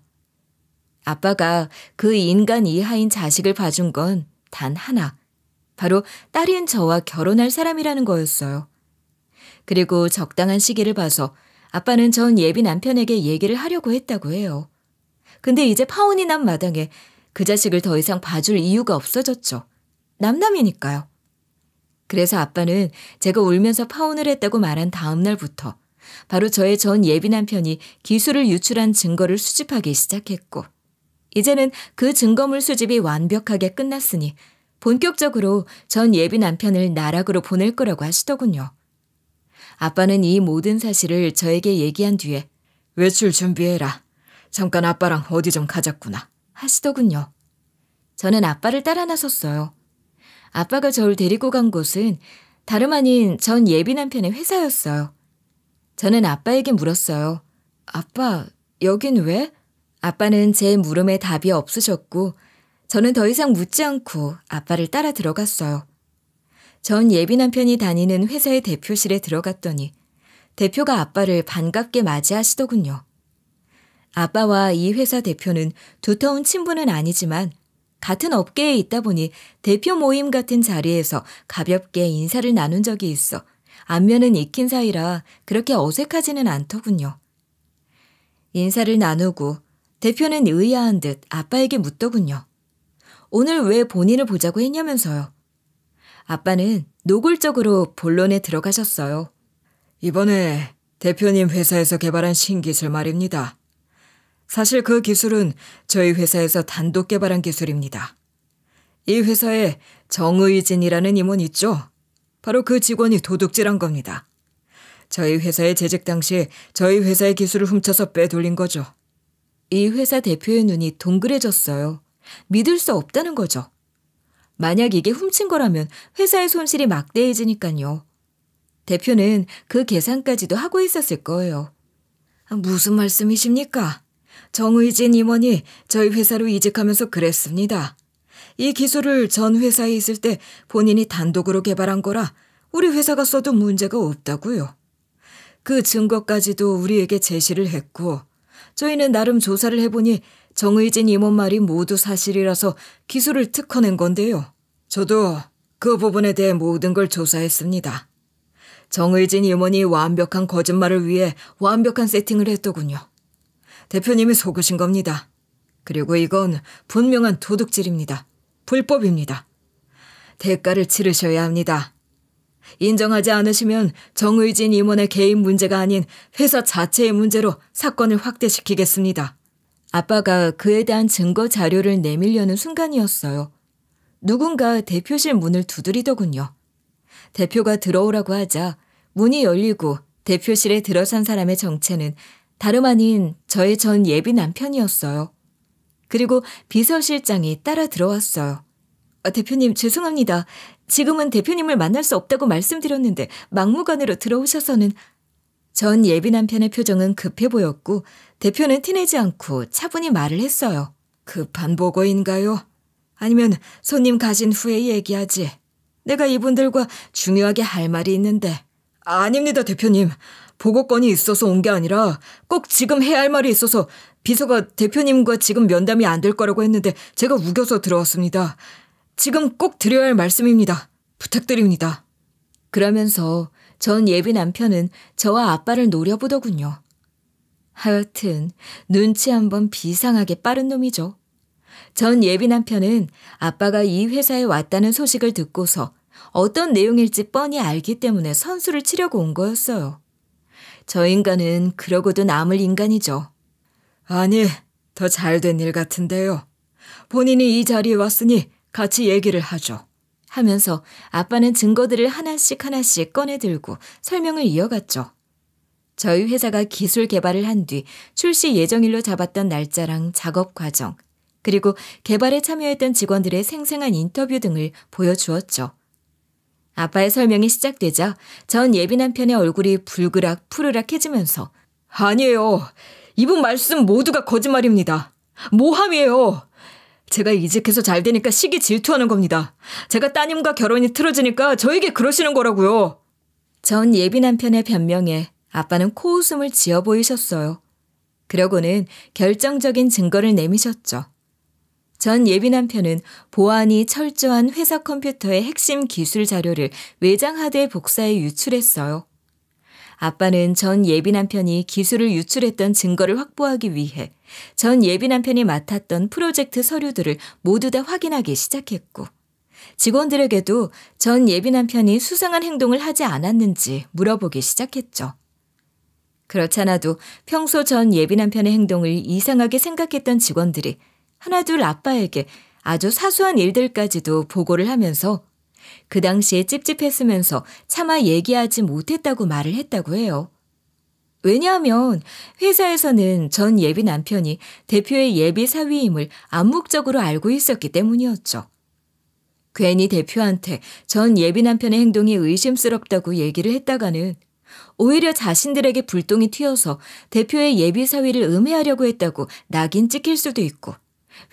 아빠가 그 인간 이하인 자식을 봐준 건 단 하나, 바로 딸인 저와 결혼할 사람이라는 거였어요. 그리고 적당한 시기를 봐서 아빠는 전 예비 남편에게 얘기를 하려고 했다고 해요. 근데 이제 파혼이 난 마당에 그 자식을 더 이상 봐줄 이유가 없어졌죠. 남남이니까요. 그래서 아빠는 제가 울면서 파혼을 했다고 말한 다음 날부터 바로 저의 전 예비 남편이 기술을 유출한 증거를 수집하기 시작했고 이제는 그 증거물 수집이 완벽하게 끝났으니 본격적으로 전 예비 남편을 나락으로 보낼 거라고 하시더군요. 아빠는 이 모든 사실을 저에게 얘기한 뒤에 외출 준비해라. 잠깐 아빠랑 어디 좀 가자꾸나 하시더군요. 저는 아빠를 따라 나섰어요. 아빠가 저를 데리고 간 곳은 다름 아닌 전 예비 남편의 회사였어요. 저는 아빠에게 물었어요. 아빠, 여긴 왜? 아빠는 제 물음에 답이 없으셨고 저는 더 이상 묻지 않고 아빠를 따라 들어갔어요. 전 예비 남편이 다니는 회사의 대표실에 들어갔더니 대표가 아빠를 반갑게 맞이하시더군요. 아빠와 이 회사 대표는 두터운 친분은 아니지만 같은 업계에 있다 보니 대표 모임 같은 자리에서 가볍게 인사를 나눈 적이 있어 안면은 익힌 사이라 그렇게 어색하지는 않더군요. 인사를 나누고 대표는 의아한 듯 아빠에게 묻더군요. 오늘 왜 본인을 보자고 했냐면서요. 아빠는 노골적으로 본론에 들어가셨어요. 이번에 대표님 회사에서 개발한 신기술 말입니다. 사실 그 기술은 저희 회사에서 단독 개발한 기술입니다. 이 회사에 정의진이라는 임원 있죠? 바로 그 직원이 도둑질한 겁니다. 저희 회사에 재직 당시 저희 회사의 기술을 훔쳐서 빼돌린 거죠. 이 회사 대표의 눈이 동그래졌어요. 믿을 수 없다는 거죠. 만약 이게 훔친 거라면 회사의 손실이 막대해지니까요. 대표는 그 계산까지도 하고 있었을 거예요. 무슨 말씀이십니까? 정의진 임원이 저희 회사로 이직하면서 그랬습니다. 이 기술을 전 회사에 있을 때 본인이 단독으로 개발한 거라 우리 회사가 써도 문제가 없다고요. 그 증거까지도 우리에게 제시를 했고 저희는 나름 조사를 해보니 정의진 임원 말이 모두 사실이라서 기술을 특허낸 건데요. 저도 그 부분에 대해 모든 걸 조사했습니다. 정의진 임원이 완벽한 거짓말을 위해 완벽한 세팅을 했더군요. 대표님이 속으신 겁니다. 그리고 이건 분명한 도둑질입니다. 불법입니다. 대가를 치르셔야 합니다. 인정하지 않으시면 정의진 임원의 개인 문제가 아닌 회사 자체의 문제로 사건을 확대시키겠습니다. 아빠가 그에 대한 증거 자료를 내밀려는 순간이었어요. 누군가 대표실 문을 두드리더군요. 대표가 들어오라고 하자 문이 열리고 대표실에 들어선 사람의 정체는 다름 아닌 저의 전 예비 남편이었어요. 그리고 비서실장이 따라 들어왔어요. 대표님 죄송합니다. 지금은 대표님을 만날 수 없다고 말씀드렸는데 막무가내로 들어오셔서는. 전 예비 남편의 표정은 급해 보였고 대표는 티내지 않고 차분히 말을 했어요. 급한 보고인가요? 아니면 손님 가신 후에 얘기하지. 내가 이분들과 중요하게 할 말이 있는데. 아닙니다, 대표님. 보고건이 있어서 온 게 아니라 꼭 지금 해야 할 말이 있어서 비서가 대표님과 지금 면담이 안 될 거라고 했는데 제가 우겨서 들어왔습니다. 지금 꼭 드려야 할 말씀입니다. 부탁드립니다. 그러면서 전 예비 남편은 저와 아빠를 노려보더군요. 하여튼 눈치 한번 비상하게 빠른 놈이죠. 전 예비 남편은 아빠가 이 회사에 왔다는 소식을 듣고서 어떤 내용일지 뻔히 알기 때문에 선수를 치려고 온 거였어요. 저 인간은 그러고도 남을 인간이죠. 아니, 더 잘된 일 같은데요. 본인이 이 자리에 왔으니 같이 얘기를 하죠. 하면서 아빠는 증거들을 하나씩 꺼내들고 설명을 이어갔죠. 저희 회사가 기술 개발을 한 뒤 출시 예정일로 잡았던 날짜랑 작업 과정, 그리고 개발에 참여했던 직원들의 생생한 인터뷰 등을 보여주었죠. 아빠의 설명이 시작되자 전 예비 남편의 얼굴이 불그락 푸르락해지면서 아니에요. 이분 말씀 모두가 거짓말입니다. 모함이에요. 제가 이직해서 잘 되니까 시기 질투하는 겁니다. 제가 따님과 결혼이 틀어지니까 저에게 그러시는 거라고요. 전 예비 남편의 변명에 아빠는 코웃음을 지어 보이셨어요. 그러고는 결정적인 증거를 내미셨죠. 전 예비 남편은 보안이 철저한 회사 컴퓨터의 핵심 기술 자료를 외장 하드에 복사해 유출했어요. 아빠는 전 예비 남편이 기술을 유출했던 증거를 확보하기 위해 전 예비 남편이 맡았던 프로젝트 서류들을 모두 다 확인하기 시작했고, 직원들에게도 전 예비 남편이 수상한 행동을 하지 않았는지 물어보기 시작했죠. 그렇잖아도 평소 전 예비 남편의 행동을 이상하게 생각했던 직원들이 하나둘 아빠에게 아주 사소한 일들까지도 보고를 하면서 그 당시에 찝찝했으면서 차마 얘기하지 못했다고 말을 했다고 해요. 왜냐하면 회사에서는 전 예비 남편이 대표의 예비 사위임을 암묵적으로 알고 있었기 때문이었죠. 괜히 대표한테 전 예비 남편의 행동이 의심스럽다고 얘기를 했다가는 오히려 자신들에게 불똥이 튀어서 대표의 예비 사위를 음해하려고 했다고 낙인 찍힐 수도 있고,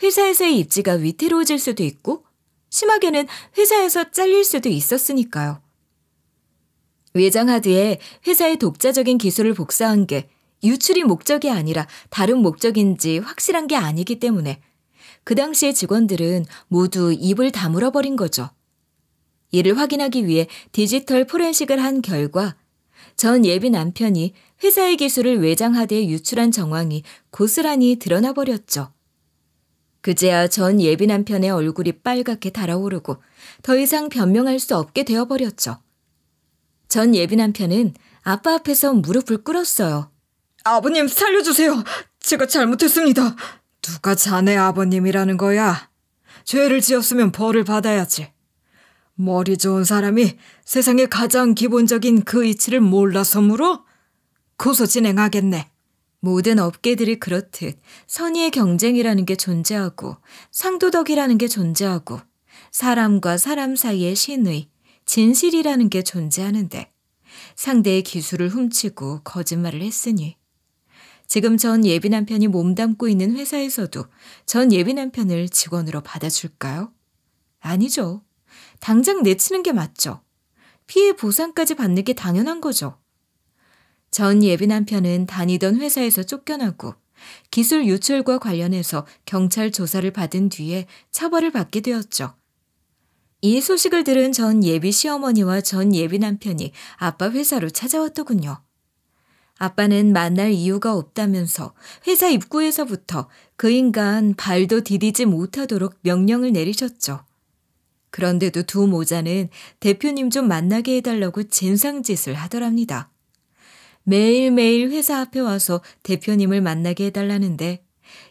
회사에서의 입지가 위태로워질 수도 있고, 심하게는 회사에서 잘릴 수도 있었으니까요. 외장 하드에 회사의 독자적인 기술을 복사한 게 유출이 목적이 아니라 다른 목적인지 확실한 게 아니기 때문에 그 당시의 직원들은 모두 입을 다물어 버린 거죠. 이를 확인하기 위해 디지털 포렌식을 한 결과 전 예비 남편이 회사의 기술을 외장 하드에 유출한 정황이 고스란히 드러나 버렸죠. 그제야 전 예비 남편의 얼굴이 빨갛게 달아오르고 더 이상 변명할 수 없게 되어버렸죠. 전 예비 남편은 아빠 앞에서 무릎을 꿇었어요. 아버님 살려주세요. 제가 잘못했습니다. 누가 자네 아버님이라는 거야? 죄를 지었으면 벌을 받아야지. 머리 좋은 사람이 세상의 가장 기본적인 그 이치를 몰라서 물어? 고소 진행하겠네. 모든 업계들이 그렇듯 선의의 경쟁이라는 게 존재하고 상도덕이라는 게 존재하고 사람과 사람 사이의 신의, 진실이라는 게 존재하는데 상대의 기술을 훔치고 거짓말을 했으니 지금 전 예비 남편이 몸담고 있는 회사에서도 전 예비 남편을 직원으로 받아줄까요? 아니죠. 당장 내치는 게 맞죠. 피해 보상까지 받는 게 당연한 거죠. 전 예비 남편은 다니던 회사에서 쫓겨나고 기술 유출과 관련해서 경찰 조사를 받은 뒤에 처벌을 받게 되었죠. 이 소식을 들은 전 예비 시어머니와 전 예비 남편이 아빠 회사로 찾아왔더군요. 아빠는 만날 이유가 없다면서 회사 입구에서부터 그 인간 발도 디디지 못하도록 명령을 내리셨죠. 그런데도 두 모자는 대표님 좀 만나게 해달라고 진상짓을 하더랍니다. 매일매일 회사 앞에 와서 대표님을 만나게 해달라는데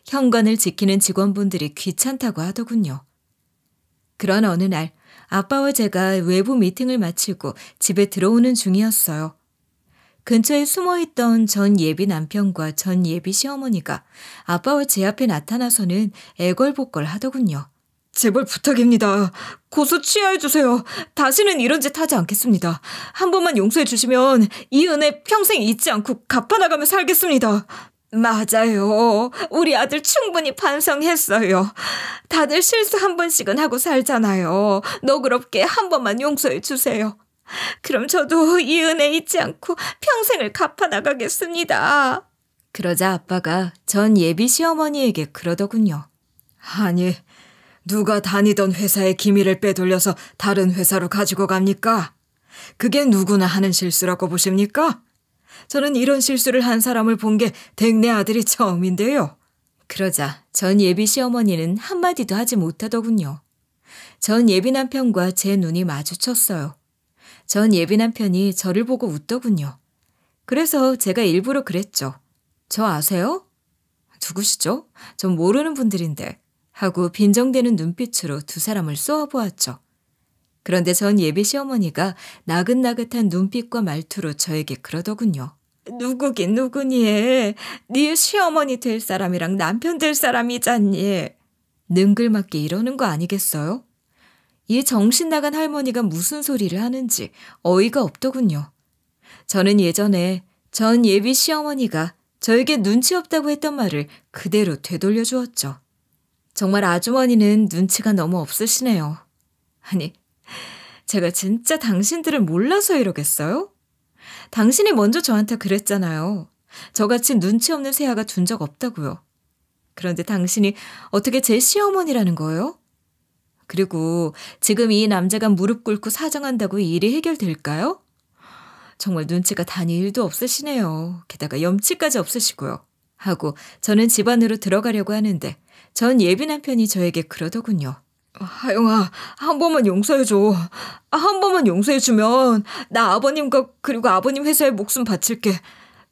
현관을 지키는 직원분들이 귀찮다고 하더군요. 그런 어느 날 아빠와 제가 외부 미팅을 마치고 집에 들어오는 중이었어요. 근처에 숨어있던 전 예비 남편과 전 예비 시어머니가 아빠와 제 앞에 나타나서는 애걸복걸 하더군요. 제발 부탁입니다. 고소 취하해주세요. 다시는 이런 짓 하지 않겠습니다. 한 번만 용서해 주시면 이 은혜 평생 잊지 않고 갚아나가며 살겠습니다. 맞아요. 우리 아들 충분히 반성했어요. 다들 실수 한 번씩은 하고 살잖아요. 너그럽게 한 번만 용서해 주세요. 그럼 저도 이 은혜 잊지 않고 평생을 갚아나가겠습니다. 그러자 아빠가 전 예비 시어머니에게 그러더군요. 아니, 누가 다니던 회사의 기밀을 빼돌려서 다른 회사로 가지고 갑니까? 그게 누구나 하는 실수라고 보십니까? 저는 이런 실수를 한 사람을 본 게 댁내 아들이 처음인데요. 그러자 전 예비 시어머니는 한마디도 하지 못하더군요. 전 예비 남편과 제 눈이 마주쳤어요. 전 예비 남편이 저를 보고 웃더군요. 그래서 제가 일부러 그랬죠. 저 아세요? 누구시죠? 전 모르는 분들인데. 하고 빈정대는 눈빛으로 두 사람을 쏘아보았죠. 그런데 전 예비 시어머니가 나긋나긋한 눈빛과 말투로 저에게 그러더군요. 누구긴 누구니? 네 시어머니 될 사람이랑 남편 될 사람이잖니. 능글맞게 이러는 거 아니겠어요? 이 정신 나간 할머니가 무슨 소리를 하는지 어이가 없더군요. 저는 예전에 전 예비 시어머니가 저에게 눈치 없다고 했던 말을 그대로 되돌려 주었죠. 정말 아주머니는 눈치가 너무 없으시네요. 아니, 제가 진짜 당신들을 몰라서 이러겠어요? 당신이 먼저 저한테 그랬잖아요. 저같이 눈치 없는 새아가 둔 적 없다고요. 그런데 당신이 어떻게 제 시어머니라는 거예요? 그리고 지금 이 남자가 무릎 꿇고 사정한다고 일이 해결될까요? 정말 눈치가 단히 1도 없으시네요. 게다가 염치까지 없으시고요. 하고 저는 집 안으로 들어가려고 하는데 전 예비 남편이 저에게 그러더군요. 하영아, 한 번만 용서해줘. 한 번만 용서해주면 나 아버님과 그리고 아버님 회사에 목숨 바칠게.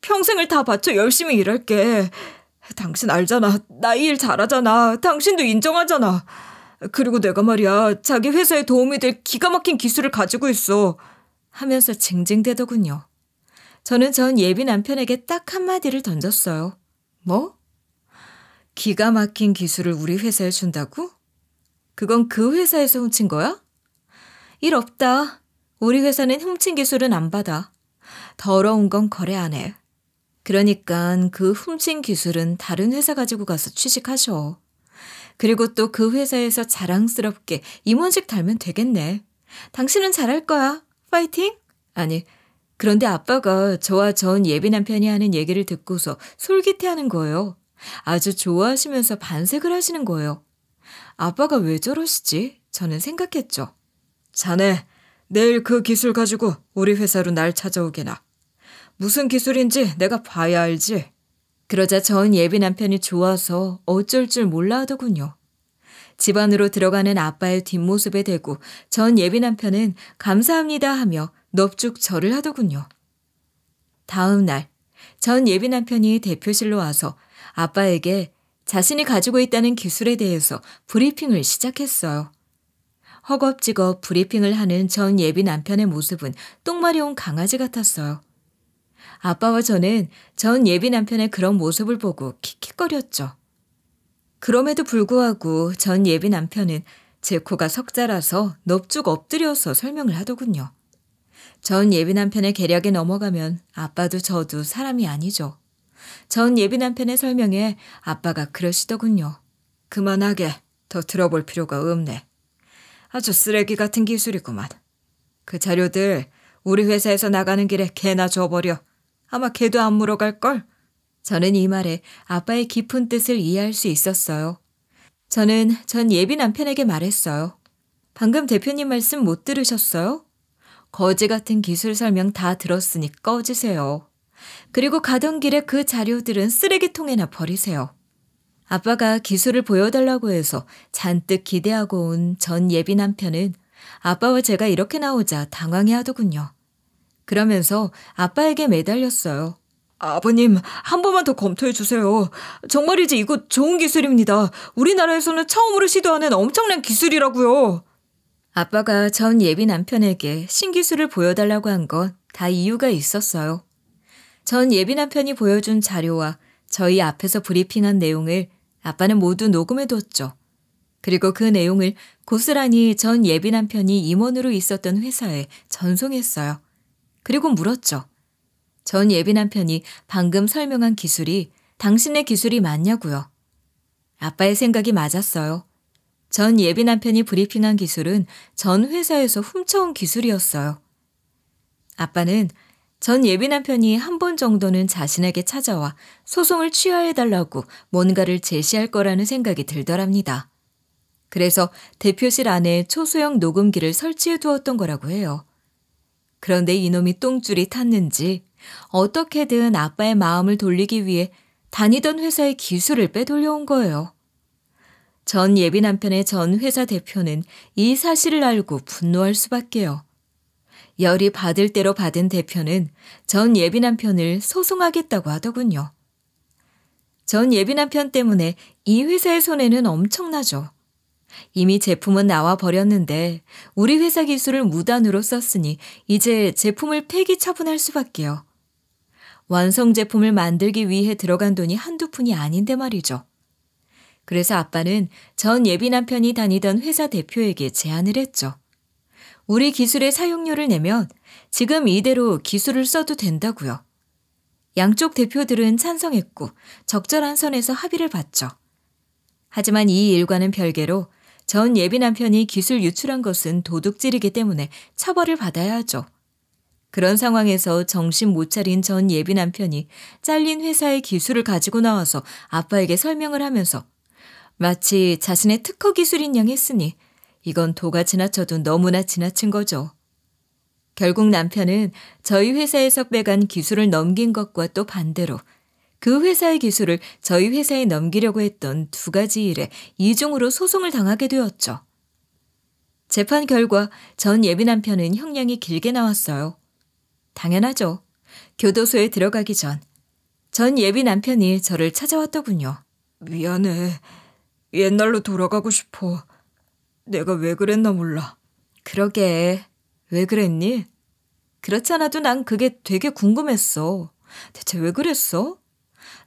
평생을 다 바쳐 열심히 일할게. 당신 알잖아. 나 이 일 잘하잖아. 당신도 인정하잖아. 그리고 내가 말이야, 자기 회사에 도움이 될 기가 막힌 기술을 가지고 있어. 하면서 징징대더군요. 저는 전 예비 남편에게 딱 한마디를 던졌어요. 뭐? 기가 막힌 기술을 우리 회사에 준다고? 그건 그 회사에서 훔친 거야? 일 없다. 우리 회사는 훔친 기술은 안 받아. 더러운 건 거래 안 해. 그러니까 그 훔친 기술은 다른 회사 가지고 가서 취직하셔. 그리고 또 그 회사에서 자랑스럽게 임원직 달면 되겠네. 당신은 잘할 거야. 파이팅? 아니, 그런데 아빠가 저와 전 예비 남편이 하는 얘기를 듣고서 솔깃해하는 거예요. 아주 좋아하시면서 반색을 하시는 거예요. 아빠가 왜 저러시지? 저는 생각했죠. 자네, 내일 그 기술 가지고 우리 회사로 날 찾아오게나. 무슨 기술인지 내가 봐야 알지. 그러자 전 예비 남편이 좋아서 어쩔 줄 몰라 하더군요. 집 안으로 들어가는 아빠의 뒷모습에 대고 전 예비 남편은 감사합니다 하며 넙죽 절을 하더군요. 다음 날, 전 예비 남편이 대표실로 와서 아빠에게 자신이 가지고 있다는 기술에 대해서 브리핑을 시작했어요. 허겁지겁 브리핑을 하는 전 예비 남편의 모습은 똥마려운 강아지 같았어요. 아빠와 저는 전 예비 남편의 그런 모습을 보고 킥킥거렸죠. 그럼에도 불구하고 전 예비 남편은 제 코가 석자라서 넙죽 엎드려서 설명을 하더군요. 전 예비 남편의 계략에 넘어가면 아빠도 저도 사람이 아니죠. 전 예비 남편의 설명에 아빠가 그러시더군요. 그만하게. 더 들어볼 필요가 없네. 아주 쓰레기 같은 기술이구만. 그 자료들 우리 회사에서 나가는 길에 개나 줘버려. 아마 개도 안 물어갈걸? 저는 이 말에 아빠의 깊은 뜻을 이해할 수 있었어요. 저는 전 예비 남편에게 말했어요. 방금 대표님 말씀 못 들으셨어요? 거지 같은 기술 설명 다 들었으니 꺼지세요. 그리고 가던 길에 그 자료들은 쓰레기통에나 버리세요. 아빠가 기술을 보여달라고 해서 잔뜩 기대하고 온 전 예비 남편은 아빠와 제가 이렇게 나오자 당황해하더군요. 그러면서 아빠에게 매달렸어요. 아버님, 한 번만 더 검토해 주세요. 정말이지 이거 좋은 기술입니다. 우리나라에서는 처음으로 시도하는 엄청난 기술이라고요. 아빠가 전 예비 남편에게 신기술을 보여달라고 한 건 다 이유가 있었어요. 전 예비 남편이 보여준 자료와 저희 앞에서 브리핑한 내용을 아빠는 모두 녹음해뒀죠. 그리고 그 내용을 고스란히 전 예비 남편이 임원으로 있었던 회사에 전송했어요. 그리고 물었죠. 전 예비 남편이 방금 설명한 기술이 당신의 기술이 맞냐고요. 아빠의 생각이 맞았어요. 전 예비 남편이 브리핑한 기술은 전 회사에서 훔쳐온 기술이었어요. 아빠는 전 예비 남편이 한 번 정도는 자신에게 찾아와 소송을 취하해달라고 뭔가를 제시할 거라는 생각이 들더랍니다. 그래서 대표실 안에 초소형 녹음기를 설치해 두었던 거라고 해요. 그런데 이놈이 똥줄이 탔는지 어떻게든 아빠의 마음을 돌리기 위해 다니던 회사의 기술을 빼돌려온 거예요. 전 예비 남편의 전 회사 대표는 이 사실을 알고 분노할 수밖에요. 열이 받을 대로 받은 대표는 전 예비 남편을 소송하겠다고 하더군요. 전 예비 남편 때문에 이 회사의 손해는 엄청나죠. 이미 제품은 나와 버렸는데 우리 회사 기술을 무단으로 썼으니 이제 제품을 폐기 처분할 수밖에요. 완성 제품을 만들기 위해 들어간 돈이 한두 푼이 아닌데 말이죠. 그래서 아빠는 전 예비 남편이 다니던 회사 대표에게 제안을 했죠. 우리 기술의 사용료를 내면 지금 이대로 기술을 써도 된다고요. 양쪽 대표들은 찬성했고 적절한 선에서 합의를 봤죠. 하지만 이 일과는 별개로 전 예비 남편이 기술 유출한 것은 도둑질이기 때문에 처벌을 받아야 하죠. 그런 상황에서 정신 못 차린 전 예비 남편이 잘린 회사의 기술을 가지고 나와서 아빠에게 설명을 하면서 마치 자신의 특허 기술인 양 했으니 이건 도가 지나쳐도 너무나 지나친 거죠. 결국 남편은 저희 회사에서 빼간 기술을 넘긴 것과 또 반대로 그 회사의 기술을 저희 회사에 넘기려고 했던 두 가지 일에 이중으로 소송을 당하게 되었죠. 재판 결과 전 예비 남편은 형량이 길게 나왔어요. 당연하죠. 교도소에 들어가기 전 예비 남편이 저를 찾아왔더군요. 미안해. 옛날로 돌아가고 싶어. 내가 왜 그랬나 몰라. 그러게. 왜 그랬니? 그렇지 않아도 난 그게 되게 궁금했어. 대체 왜 그랬어?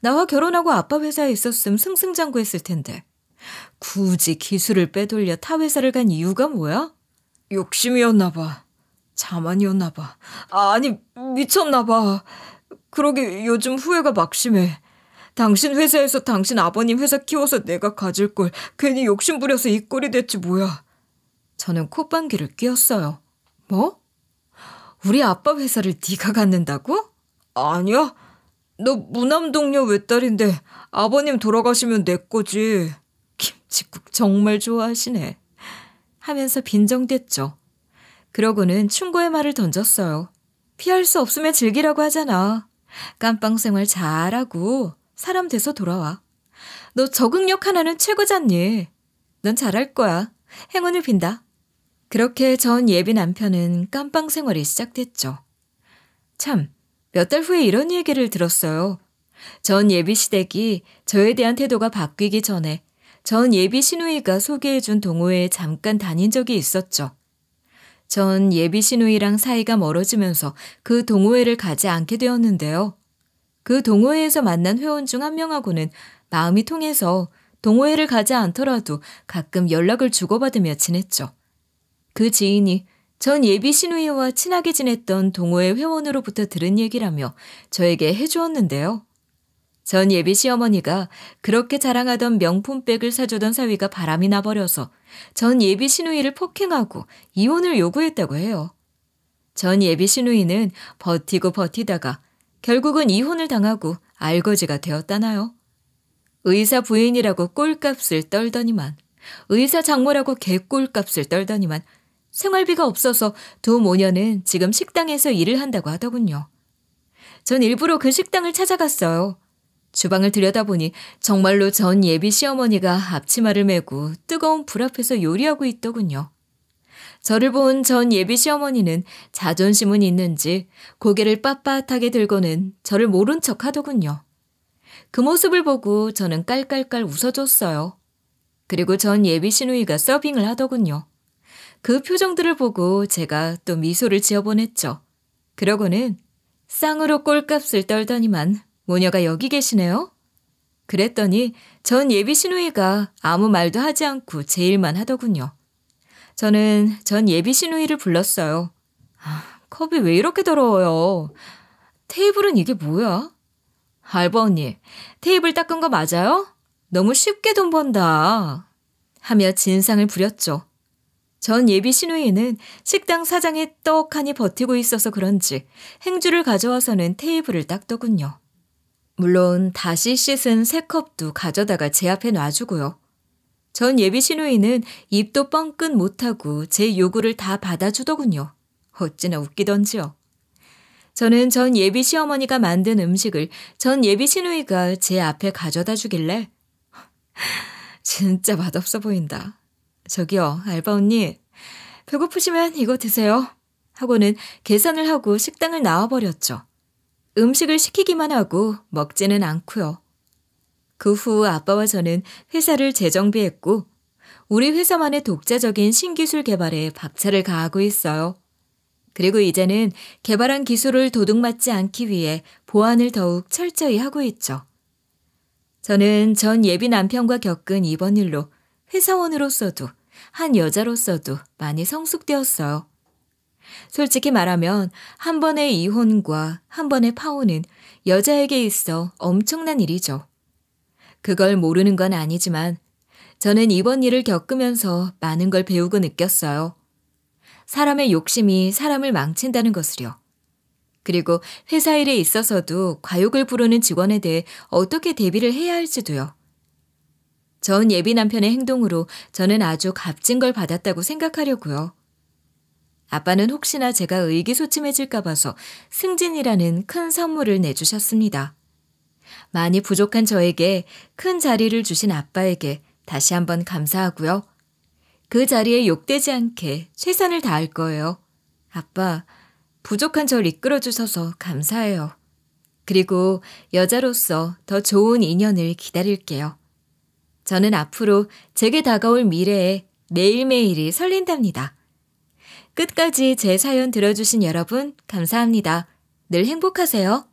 나와 결혼하고 아빠 회사에 있었음 승승장구했을 텐데. 굳이 기술을 빼돌려 타 회사를 간 이유가 뭐야? 욕심이었나 봐. 자만이었나 봐. 아니, 미쳤나 봐. 그러게 요즘 후회가 막심해. 당신 회사에서 당신 아버님 회사 키워서 내가 가질 걸 괜히 욕심 부려서 이 꼴이 됐지 뭐야. 저는 콧방귀를 뀌었어요. 뭐? 우리 아빠 회사를 네가 갖는다고? 아니야. 너 무남 동료 외딸인데 아버님 돌아가시면 내 거지. 김칫국 정말 좋아하시네. 하면서 빈정댔죠. 그러고는 충고의 말을 던졌어요. 피할 수 없으면 즐기라고 하잖아. 깜빵 생활 잘하고 사람 돼서 돌아와. 너 적응력 하나는 최고잖니. 넌 잘할 거야. 행운을 빈다. 그렇게 전 예비 남편은 깜빵 생활이 시작됐죠. 참, 몇 달 후에 이런 얘기를 들었어요. 전 예비 시댁이 저에 대한 태도가 바뀌기 전에 전 예비 시누이가 소개해준 동호회에 잠깐 다닌 적이 있었죠. 전 예비 시누이랑 사이가 멀어지면서 그 동호회를 가지 않게 되었는데요. 그 동호회에서 만난 회원 중 한 명하고는 마음이 통해서 동호회를 가지 않더라도 가끔 연락을 주고받으며 지냈죠. 그 지인이 전 예비 시누이와 친하게 지냈던 동호회 회원으로부터 들은 얘기라며 저에게 해주었는데요. 전 예비 시어머니가 그렇게 자랑하던 명품백을 사주던 사위가 바람이 나버려서 전 예비 시누이를 폭행하고 이혼을 요구했다고 해요. 전 예비 시누이는 버티고 버티다가 결국은 이혼을 당하고 알거지가 되었다나요. 의사 부인이라고 꼴값을 떨더니만, 의사 장모라고 개꼴값을 떨더니만 생활비가 없어서 두 모녀는 지금 식당에서 일을 한다고 하더군요. 전 일부러 그 식당을 찾아갔어요. 주방을 들여다보니 정말로 전 예비 시어머니가 앞치마를 메고 뜨거운 불 앞에서 요리하고 있더군요. 저를 본 전 예비 시어머니는 자존심은 있는지 고개를 빳빳하게 들고는 저를 모른 척 하더군요. 그 모습을 보고 저는 깔깔깔 웃어줬어요. 그리고 전 예비 시누이가 서빙을 하더군요. 그 표정들을 보고 제가 또 미소를 지어보냈죠. 그러고는 쌍으로 꼴값을 떨더니만 모녀가 여기 계시네요. 그랬더니 전 예비 시누이가 아무 말도 하지 않고 제 일만 하더군요. 저는 전 예비 시누이를 불렀어요. 컵이 왜 이렇게 더러워요? 테이블은 이게 뭐야? 알바 언니, 테이블 닦은 거 맞아요? 너무 쉽게 돈 번다. 하며 진상을 부렸죠. 전 예비 시누이는 식당 사장이 떡하니 버티고 있어서 그런지 행주를 가져와서는 테이블을 닦더군요. 물론 다시 씻은 새 컵도 가져다가 제 앞에 놔주고요. 전 예비 시누이는 입도 뻥끗 못하고 제 요구를 다 받아주더군요. 어찌나 웃기던지요. 저는 전 예비 시어머니가 만든 음식을 전 예비 시누이가 제 앞에 가져다 주길래 진짜 맛없어 보인다. 저기요, 알바 언니, 배고프시면 이거 드세요. 하고는 계산을 하고 식당을 나와버렸죠. 음식을 시키기만 하고 먹지는 않고요. 그 후 아빠와 저는 회사를 재정비했고 우리 회사만의 독자적인 신기술 개발에 박차를 가하고 있어요. 그리고 이제는 개발한 기술을 도둑맞지 않기 위해 보안을 더욱 철저히 하고 있죠. 저는 전 예비 남편과 겪은 이번 일로 회사원으로서도 한 여자로서도 많이 성숙되었어요. 솔직히 말하면 한 번의 이혼과 한 번의 파혼은 여자에게 있어 엄청난 일이죠. 그걸 모르는 건 아니지만 저는 이번 일을 겪으면서 많은 걸 배우고 느꼈어요. 사람의 욕심이 사람을 망친다는 것을요. 그리고 회사 일에 있어서도 과욕을 부르는 직원에 대해 어떻게 대비를 해야 할지도요. 전 예비 남편의 행동으로 저는 아주 값진 걸 받았다고 생각하려고요. 아빠는 혹시나 제가 의기소침해질까 봐서 승진이라는 큰 선물을 내주셨습니다. 많이 부족한 저에게 큰 자리를 주신 아빠에게 다시 한번 감사하고요. 그 자리에 욕되지 않게 최선을 다할 거예요. 아빠, 부족한 절 이끌어주셔서 감사해요. 그리고 여자로서 더 좋은 인연을 기다릴게요. 저는 앞으로 제게 다가올 미래에 매일매일이 설렌답니다. 끝까지 제 사연 들어주신 여러분 감사합니다. 늘 행복하세요.